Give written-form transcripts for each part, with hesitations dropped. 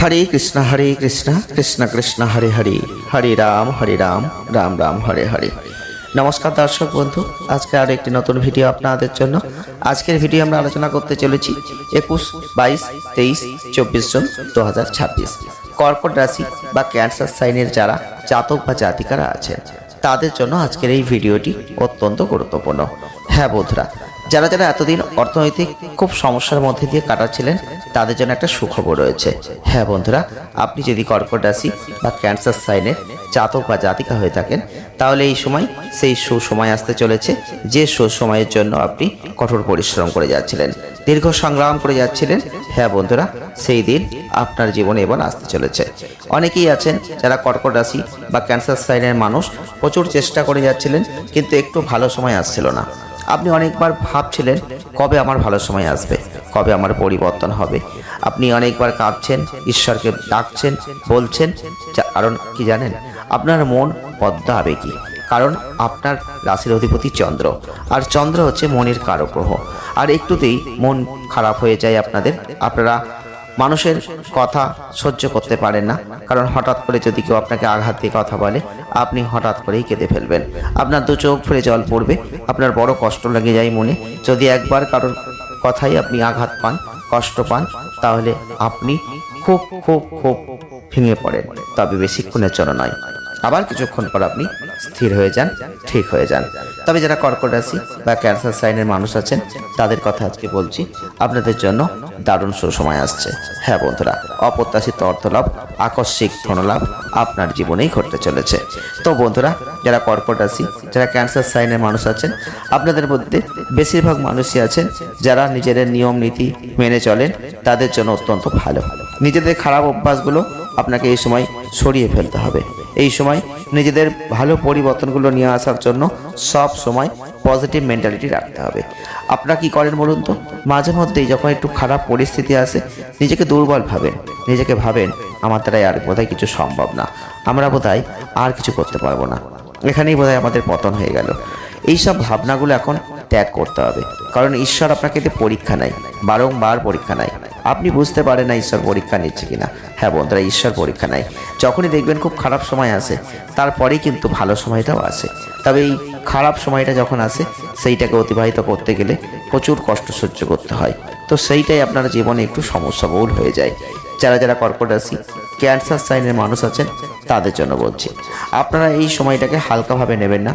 হরে কৃষ্ণ কৃষ্ণ কৃষ্ণ হরে হরে, হরে রাম রাম রাম হরে হরে। নমস্কার দর্শক বন্ধু, আজকে আর একটি নতুন ভিডিও আপনাদের জন্য। আজকের ভিডিও আমরা আলোচনা করতে চলেছি 21, 22, 23, 24 জুন 2026 কর্কট রাশি বা ক্যান্সার সাইনের যারা জাতক বা জাতিকারা আছেন তাদের জন্য আজকের এই ভিডিওটি অত্যন্ত গুরুত্বপূর্ণ। হ্যাঁ বন্ধুরা, যারা যারা এতদিন অর্থনৈতিক খুব সমস্যার মধ্যে দিয়ে কাটাচ্ছিলেন তাদের জন্য একটা সুখবর রয়েছে। হ্যাঁ বন্ধুরা, আপনি যদি কর্কট রাশি বা ক্যান্সার সাইনের জাতক বা জাতিকা হয়ে থাকেন তাহলে এই সময় সেই সুসময় আসতে চলেছে, যে সুসময়ের জন্য আপনি কঠোর পরিশ্রম করে যাচ্ছিলেন, দীর্ঘ সংগ্রাম করে যাচ্ছিলেন। হ্যাঁ বন্ধুরা, সেই দিন আপনার জীবনে এবার আসতে চলেছে। অনেকেই আছেন যারা কর্কট রাশি বা ক্যান্সার সাইনের মানুষ, প্রচুর চেষ্টা করে যাচ্ছিলেন কিন্তু একটু ভালো সময় আসছিল না। আপনি অনেকবার ভাবছিলেন কবে আমার ভালো সময় আসবে, কবে আমার পরিবর্তন হবে। আপনি অনেকবার কাঁদছেন, ঈশ্বরকে ডাকছেন, বলছেন, কারণ কি জানেন, আপনার মন বদ্ধ আবেগী। কারণ আপনার রাশির অধিপতি চন্দ্র, আর চন্দ্র হচ্ছে মনের কারক গ্রহ। আর একটুতেই মন খারাপ হয়ে যায় আপনাদের। আপনারা মানুষের কথা সহ্য করতে পারেন না, কারণ হঠাৎ করে যদি কেউ আপনাকে আঘাত দিয়ে কথা বলে আপনি হঠাৎ করেই কেঁদে ফেলবেন। আপনার দু চোখ ফেলে জল পড়বে, আপনার বড় কষ্ট লেগে যায় মনে। যদি একবার কারোর কথাই আপনি আঘাত পান, কষ্ট পান, তাহলে আপনি খুব খুব খুব ভেঙে পড়েন। তবে বেশিক্ষণের জন্য নয়, আবার কিছুক্ষণ পর আপনি স্থির হয়ে যান, ঠিক হয়ে যান। তবে যারা কর্কট রাশি বা ক্যান্সার সাইনের মানুষ আছেন তাদের কথা আজকে বলছি, আপনাদের জন্য দারুণ সুসময় আসছে। হ্যাঁ বন্ধুরা, অপ্রত্যাশিত অর্থলাভ, আকস্মিক ধনলাভ আপনার জীবনেই ঘটতে চলেছে। তো বন্ধুরা, যারা কর্কট রাশি, যারা ক্যান্সার সাইনের মানুষ আছেন, আপনাদের মধ্যে বেশিরভাগ মানুষই আছেন যারা নিজেদের নিয়ম নীতি মেনে চলেন, তাদের জন্য অত্যন্ত ভালো। নিজেদের খারাপ অভ্যাসগুলো আপনাকে এই সময় সরিয়ে ফেলতে হবে। এই সময় নিজেদের ভালো পরিবর্তনগুলো নিয়ে আসার জন্য সব সময় পজিটিভ মেন্টালিটি রাখতে হবে। আপনারা কি করেন বলুন তো, মাঝে মধ্যেই যখন একটু খারাপ পরিস্থিতি আসে নিজেকে দুর্বল ভাবেন, নিজেকে ভাবেন আমার দ্বারাই আর বোধহয় কিছু সম্ভব না, আমরা বোধহয় আর কিছু করতে পারবো না, এখানেই বোধহয় আমাদের পতন হয়ে গেল। এইসব ভাবনাগুলো এখন ত্যাগ করতে হবে, কারণ ঈশ্বর আপনাকে পরীক্ষা নেয়, বারংবার পরীক্ষা নেয়। আপনি বুঝতে পারেন না ঈশ্বর পরীক্ষা নিচ্ছে কিনা। হ্যাঁ বন্ধুরা, ঈশ্বর পরীক্ষা নেয়। যখনই দেখবেন খুব খারাপ সময় আসে তারপরেই কিন্তু ভালো সময়টাও আসে। তবে এই খারাপ সময়টা যখন আসে সেইটাকে অতিবাহিত করতে গেলে প্রচুর কষ্ট সহ্য করতে হয়। তো সেইটাই আপনার জীবনে একটু সমস্যাবহুল হয়ে যায়। যারা যারা কর্কট রাশি ক্যান্সার সাইনের মানুষ আছেন তাদের জন্য বলছি, আপনারা এই সময়টাকে হালকাভাবে নেবেন না।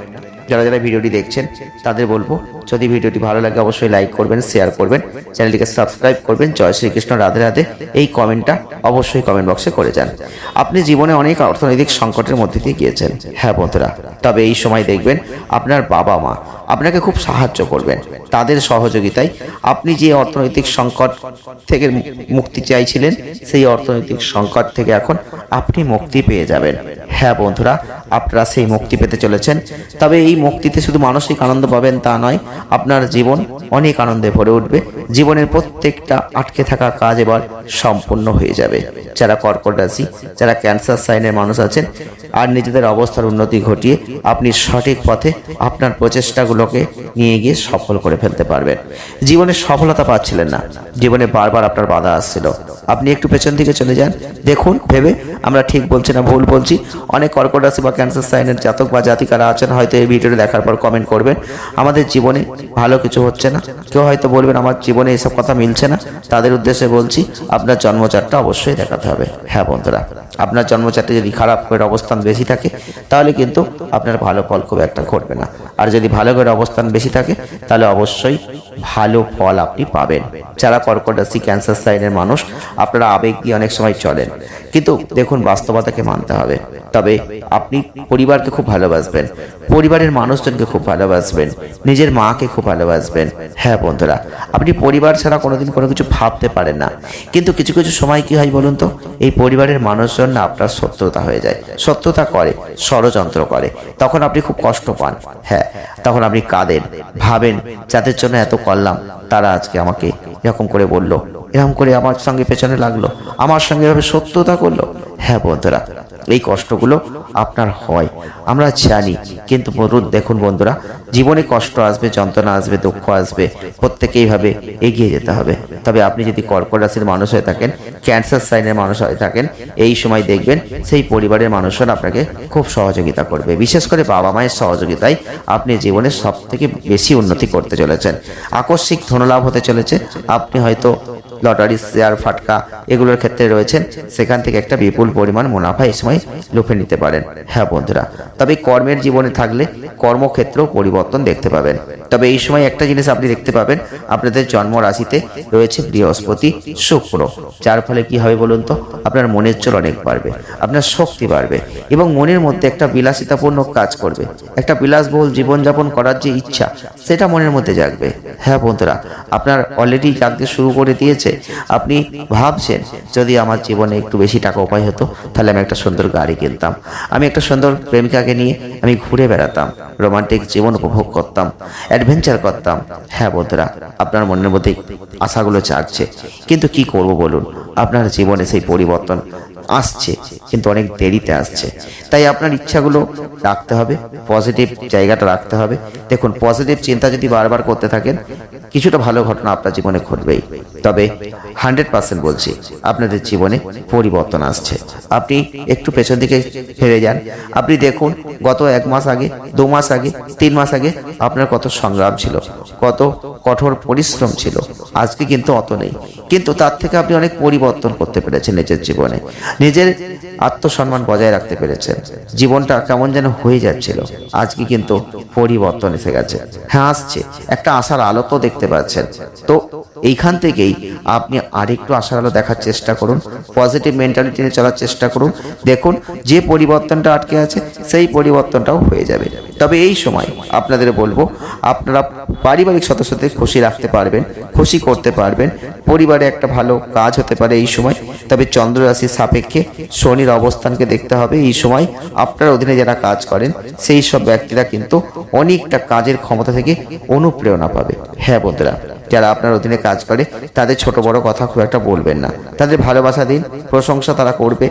যারা যারা ভিডিওটি দেখছেন তাদের বলবো, যদি ভিডিওটি ভালো লাগে অবশ্যই লাইক করবেন, শেয়ার করবেন, চ্যানেলটিকে সাবস্ক্রাইব করবেন। জয় শ্রীকৃষ্ণ, রাধে রাধে এই কমেন্টটা অবশ্যই কমেন্ট বক্সে করে যান। আপনি জীবনে অনেক অর্থনৈতিক সংকটের মধ্যে দিয়ে গিয়েছেন। হ্যাঁ বন্ধুরা, তবে এই সময় দেখবেন আপনার বাবা মা আপনাকে খুব সাহায্য করবেন। তাদের সহযোগিতায় আপনি যে অর্থনৈতিক সংকট থেকে মুক্তি চাইছিলেন সেই অর্থনৈতিক সংকট থেকে এখন আপনি মুক্তি পেয়ে যাবেন। হ্যাঁ বন্ধুরা, আপনারা সেই মুক্তি পেতে চলেছেন। তবে এই মুক্তিতে শুধু মানসিক আনন্দ পাবেন তা নয়, আপনার জীবন অনেক আনন্দে ভরে উঠবে। জীবনের প্রত্যেকটা আটকে থাকা কাজ এবার সম্পূর্ণ হয়ে যাবে। যারা কর্কট রাশি, যারা ক্যান্সার সাইনের মানুষ আছেন, আর নিজেদের অবস্থার উন্নতি ঘটিয়ে আপনি সঠিক পথে আপনার প্রচেষ্টাগুলোকে নিয়ে গিয়ে সফল করে ফেলতে পারবেন। জীবনে সফলতা পাচ্ছিলেন না, জীবনে বারবার আপনার বাধা আসছিল, আপনি একটু পেছন দিকে চলে যান, দেখুন ভেবে আমরা ঠিক বলছি না ভুল বলছি। অনেক কর্কট রাশি বা ক্যান্সার সাইনের জাতক বা জাতিকারা আছেন, হয়তো এই ভিডিওটি দেখার পর কমেন্ট করবেন আমাদের জীবনে ভালো কিছু হচ্ছে না। কেউ হয়তো বলবেন আমার জীবনে এসব কথা মিলছে না। তাদের উদ্দেশ্যে বলছি, আপনার জন্মচারটা অবশ্যই দেখাতে হবে। হ্যাঁ বন্ধুরা, আপনার জন্মচারটা যদি খারাপ করে অবস্থান বেশি থাকে তাহলে কিন্তু আপনার ভালো ফল খুব একটা ঘটবে না। আর যদি ভালো করে অবস্থান বেশি থাকে তাহলে অবশ্যই ভালো ফল আপনি পাবেন। যারা কর্কট রাশি ক্যান্সার সাইনের মানুষ, আপনারা আবেগ দিয়ে অনেক সময় চলেন, কিন্তু দেখুন বাস্তবতাকে মানতে হবে। তবে আপনি পরিবারকে খুব ভালোবাসবেন, পরিবারের মানুষজনকে খুব ভালোবাসবেন, নিজের মাকে খুব ভালোবাসবেন। হ্যাঁ বন্ধুরা, আপনি পরিবার ছাড়া কোনোদিন কোনো কিছু ভাবতে পারেন না, কিন্তু কিছু কিছু সময় কি হয় বলুন তো, এই পরিবারের মানুষজন না আপনার শত্রুতা হয়ে যায়, শত্রুতা করে, ষড়যন্ত্র করে, তখন আপনি খুব কষ্ট পান। হ্যাঁ, তখন আপনি কাঁদেন, ভাবেন যাদের জন্য এত করলাম তারা আজকে আমাকে এরকম করে বলল, এরকম করে আমার সঙ্গে পেছনে লাগলো, আমার সঙ্গে এভাবে শত্রুতা করলো। হ্যাঁ বন্ধুরা, এই কষ্টগুলো আপনার হয় আমরা জানি, কিন্তু দেখুন বন্ধুরা, জীবনে কষ্ট আসবে, যন্ত্রণা আসবে, দুঃখ আসবে, প্রত্যেকেই ভাবে এগিয়ে যেতে হবে। তবে আপনি যদি কর্কট রাশির মানুষ হয়ে থাকেন, ক্যান্সার সাইনের মানুষ হয়ে থাকেন, এই সময় দেখবেন সেই পরিবারের মানুষরা আপনাকে খুব সহযোগিতা করবে। বিশেষ করে বাবা মায়ের সহযোগিতায় আপনি জীবনে সব থেকে বেশি উন্নতি করতে চলেছেন। আকস্মিক ধনলাভ হতে চলেছে। আপনি হয়তো লটারি, শেয়ার, ফাটকা এগুলোর ক্ষেত্রে রয়েছেন, সেখান থেকে একটা বিপুল পরিমাণ মুনাফা এই সময় লুফে নিতে পারেন। হ্যাঁ বন্ধুরা, তবে কর্মের জীবনে থাকলে কর্মক্ষেত্রেও পরিবর্তন দেখতে পাবেন। তবে এই সময় একটা জিনিস আপনি দেখতে পাবেন, আপনাদের জন্ম রাশিতে রয়েছে বৃহস্পতি, শুক্র, যার ফলে কি হবে বলুন তো, আপনার মনের জোর অনেক বাড়বে, আপনার শক্তি বাড়বে এবং মনের মধ্যে একটা বিলাসিতাপূর্ণ কাজ করবে। একটা বিলাসবহুল জীবনযাপন করার যে ইচ্ছা, সেটা মনের মধ্যে জাগবে। হ্যাঁ বন্ধুরা, আপনার অলরেডি জাগতে শুরু করে দিয়েছে। আপনি ভাবছেন, যদি আমার জীবনে একটু বেশি টাকা উপায় হতো, তাহলে আমি একটা সুন্দর গাড়ি কিনতাম, আমি একটা সুন্দর প্রেমিকাকে নিয়ে আমি ঘুরে বেড়াতাম, রোমান্টিক জীবন উপভোগ করতাম, অ্যাডভেঞ্চার করতাম। হ্যাঁ বন্ধুরা, আপনার মনের মধ্যে আশাগুলো জাগছে, কিন্তু কি করব বলুন, আপনার জীবনে সেই পরিবর্তন আসছে, কিন্তু অনেক দেরিতে আসছে। তাই আপনার ইচ্ছাগুলো রাখতে হবে, পজিটিভ জায়গাটা রাখতে হবে। দেখুন, পজিটিভ চিন্তা যদি বারবার করতে থাকেন, কিছুটা ভালো ঘটনা আপনার জীবনে ঘটবেই। তবে 100% বলছি, আপনাদের জীবনে পরিবর্তন আসছে। আপনি একটু পেছন দিকে ফিরে যান, আপনি দেখুন গত 1 মাস আগে, 2 মাস আগে, 3 মাস আগে আপনার কত সংগ্রাম ছিল, কত কঠোর পরিশ্রম ছিল। আজকে কিন্তু অত নেই, কিন্তু তার থেকে আপনি অনেক পরিবর্তন করতে পেরেছেন নিজের জীবনে, নিজের আত্মসম্মান বজায় রাখতে পেরেছেন। জীবনটা কেমন যেন হয়ে যাচ্ছিল, আজকে কিন্তু পরিবর্তন এসে গেছে। হ্যাঁ, আসছে, একটা আশার আলো তো দেখতে পাচ্ছেন। তো এইখান থেকেই আপনি আরেকটু আশার আলো দেখার চেষ্টা করুন, পজিটিভ মেন্টালিটি নিয়ে চলার চেষ্টা করুন। দেখুন, যে পরিবর্তনটা আটকে আছে, সেই পরিবর্তনটাও হয়ে যাবে। তবে এই সময় আপনাদের বলবো, আপনারা পারিবারিক সদস্যদের খুশি রাখতে পারবেন, খুশি করতে পারবেন, পরিবারে একটা ভালো কাজ হতে পারে এই সময়। তবে চন্দ্র রাশির সাপেক্ষে শনির অবস্থানকে দেখতে হবে। এই সময় আপনার অধীনে যারা কাজ করেন, সেই সব ব্যক্তিরা কিন্তু অনেকটা কাজের ক্ষমতা থেকে অনুপ্রেরণা পাবে। হ্যাঁ বন্ধুরা, যারা আপনার অধীনে কাজ করে, তাদের ছোট বড় কথা খুব একটা বলবেন না, তাদের ভালোবাসা দিন, প্রশংসা তারা করবে।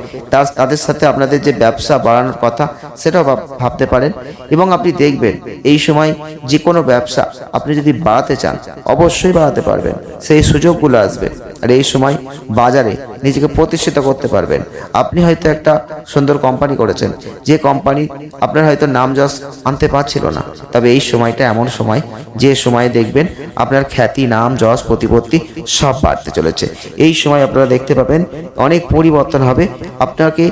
তাদের সাথে আপনাদের যে ব্যবসা বাড়ানোর কথা, সেটাও ভাবতে পারেন। এবং আপনি দেখবেন, এই সময় যে কোনো ব্যবসা আপনি যদি বাড়াতে চান, অবশ্যই বাড়াতে পারবেন, সেই সুযোগগুলো আসবে। আর এই সময় বাজারে নিজেকে প্রতিষ্ঠিত করতে পারবেন। আপনি হয়তো একটা সুন্দর কোম্পানি করেছেন, যে কোম্পানি আপনার হয়তো নাম যশ আনতে পারছিল না, তবে এই সময়টা এমন সময়, যে সময়ে দেখবেন আপনার খ্যাতি, নাম যশ, প্রতিপত্তি সব বাড়তে চলেছে। এই সময় আপনারা দেখতে পাবেন অনেক পরিবর্তন হবে। আপনাকে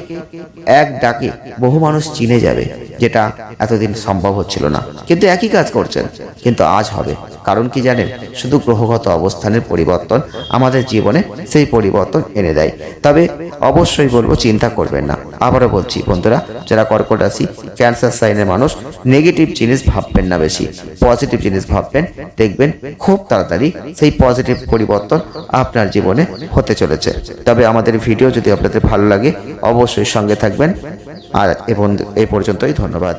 এক ডাকে বহু মানুষ চিনে যাবে, যেটা এতদিন সম্ভব হচ্ছিল না। কিন্তু একই কাজ করছেন, কিন্তু আজ হবে। কারণ কি জানেন, শুধু গ্রহগত অবস্থানের পরিবর্তন আমাদের জীবনে সেই পরিবর্তন এনে দেয়। তবে অবশ্যই বলবো, চিন্তা করবেন না। আবারও বলছি বন্ধুরা, যারা কর্কট রাশি, ক্যান্সার সাইনের মানুষ, নেগেটিভ জিনিস ভাববেন না, বেশি পজিটিভ জিনিস ভাববেন। দেখবেন খুব তাড়াতাড়ি সেই পজিটিভ পরিবর্তন আপনার জীবনে হতে চলেছে। তবে আমাদের ভিডিও যদি আপনাদের ভালো লাগে, অবশ্যই সঙ্গে থাকবেন। আর এই পর্যন্তই, ধন্যবাদ।